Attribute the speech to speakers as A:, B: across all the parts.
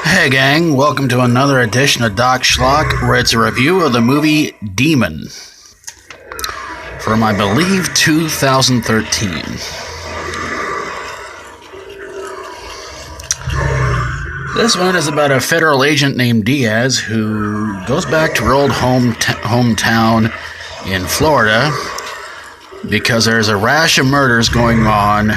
A: Hey gang, welcome to another edition of Doc Schlock, where it's a review of the movie Demon from, I believe, 2013. This one is about a federal agent named Diaz who goes back to her old hometown in Florida because there's a rash of murders going on,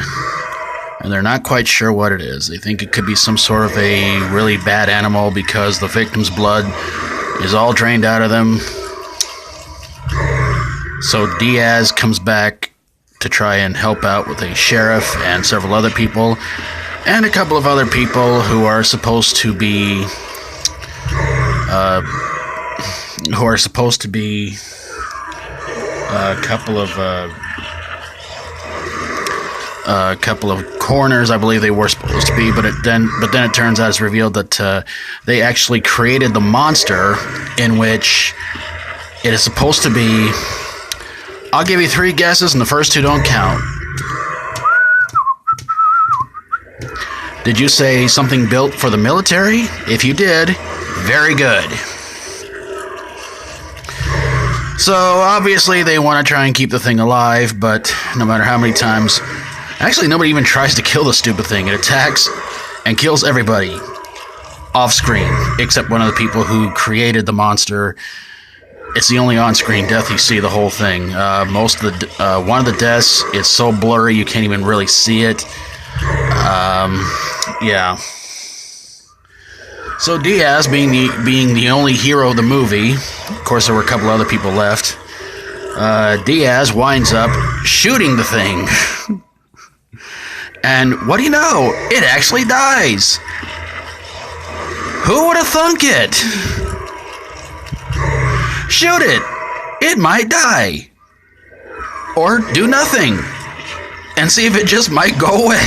A: and they're not quite sure what it is. They think it could be some sort of a really bad animal because the victim's blood is all drained out of them. So Diaz comes back to try and help out with a sheriff and several other people, and a couple of other people who are supposed to be a couple of coroners, I believe they were supposed to be, but then it turns out it's revealed that they actually created the monster, in which it is supposed to be. I'll give you three guesses, and the first two don't count. Did you say something built for the military? If you did, very good. So obviously they want to try and keep the thing alive, but no matter how many times. Actually, nobody even tries to kill the stupid thing. It attacks and kills everybody off screen, except one of the people who created the monster. It's the only on-screen death you see the whole thing. One of the deaths, it's so blurry you can't even really see it. Yeah. So Diaz, being the only hero of the movie, of course there were a couple other people left. Diaz winds up shooting the thing. And what do you know? It actually dies. Who would have thunk it? Shoot it. It might die. Or do nothing. And see if it just might go away.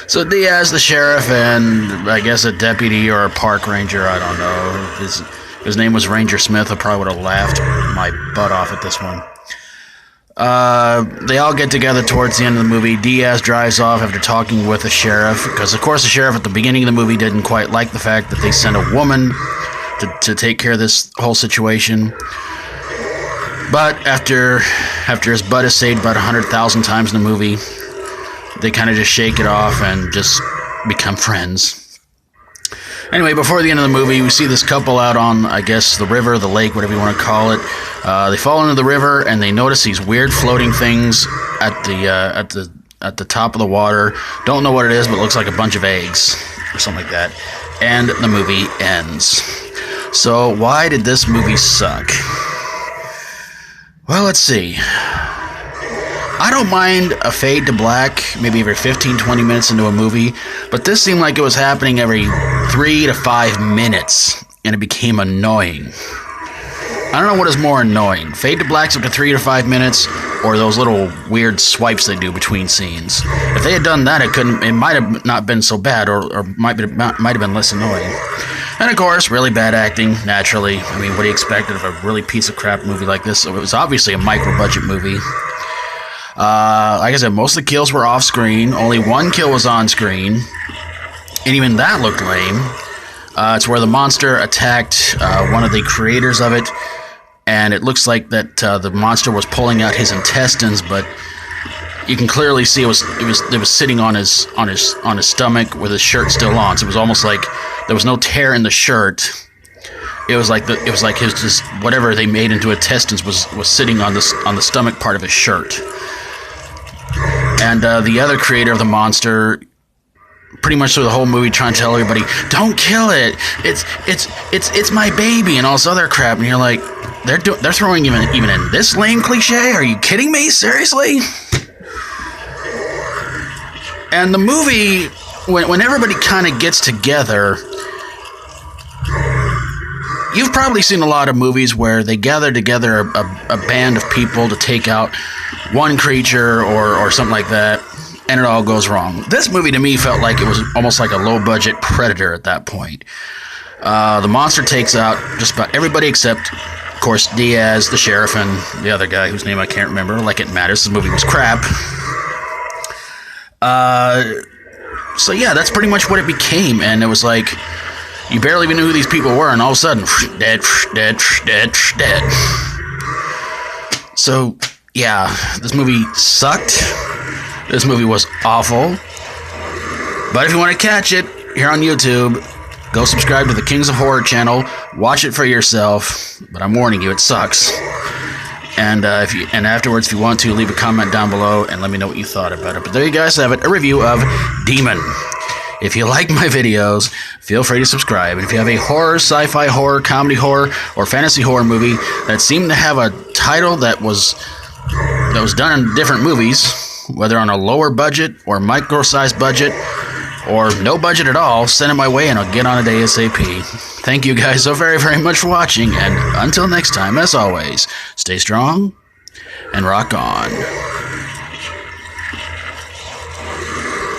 A: So Diaz, the sheriff, and I guess a deputy or a park ranger, I don't know. His name was Ranger Smith. I probably would have laughed my butt off at this one. They all get together towards the end of the movie. Diaz drives off after talking with the sheriff, because of course the sheriff at the beginning of the movie didn't quite like the fact that they sent a woman to take care of this whole situation. But after his butt is saved about 100,000 times in the movie, they kind of just shake it off and just become friends. Anyway, before the end of the movie, we see this couple out on, I guess, the river, the lake, whatever you want to call it. They fall into the river and they notice these weird floating things at the top of the water. Don't know what it is, but it looks like a bunch of eggs or something like that. And the movie ends. So why did this movie suck? Well, let's see. I don't mind a fade to black, maybe every 15-20 minutes into a movie, but this seemed like it was happening every 3 to 5 minutes, and it became annoying. I don't know what is more annoying, fade to blacks up to 3 to 5 minutes, or those little weird swipes they do between scenes. If they had done that, it might have not been so bad, or might have been less annoying. And of course, really bad acting, naturally. I mean, what do you expect out of a really piece of crap movie like this? So it was obviously a micro-budget movie. Like I said, most of the kills were off screen. Only one kill was on screen, and even that looked lame. It's where the monster attacked one of the creators of it, and it looks like that the monster was pulling out his intestines, but you can clearly see it was sitting on his stomach with his shirt still on. So it was almost like there was no tear in the shirt. It was like his just whatever they made into intestines was sitting on the stomach part of his shirt. And the other creator of the monster, pretty much through the whole movie, trying to tell everybody, "Don't kill it. It's my baby," and all this other crap. And you're like, they're throwing even in this lame cliche? Are you kidding me? Seriously? And the movie, when everybody kind of gets together. You've probably seen a lot of movies where they gather together a band of people to take out one creature or something like that, and it all goes wrong. This movie to me felt like it was almost like a low-budget Predator at that point. The monster takes out just about everybody except, of course, Diaz, the sheriff, and the other guy whose name I can't remember. Like it matters, the movie was crap. So yeah, that's pretty much what it became, and it was like you barely even knew who these people were, and all of a sudden, dead, dead, dead, dead. So yeah, this movie sucked. This movie was awful. But if you want to catch it here on YouTube, go subscribe to the Kings of Horror channel. Watch it for yourself. But I'm warning you, it sucks. And afterwards, if you want to, leave a comment down below and let me know what you thought about it. But there you guys have it, a review of Demon. If you like my videos, feel free to subscribe. And if you have a horror, sci-fi horror, comedy horror, or fantasy horror movie that seemed to have a title that was done in different movies, whether on a lower budget or micro-sized budget, or no budget at all, send it my way and I'll get on it ASAP. Thank you guys so very, very much for watching, and until next time, as always, stay strong and rock on.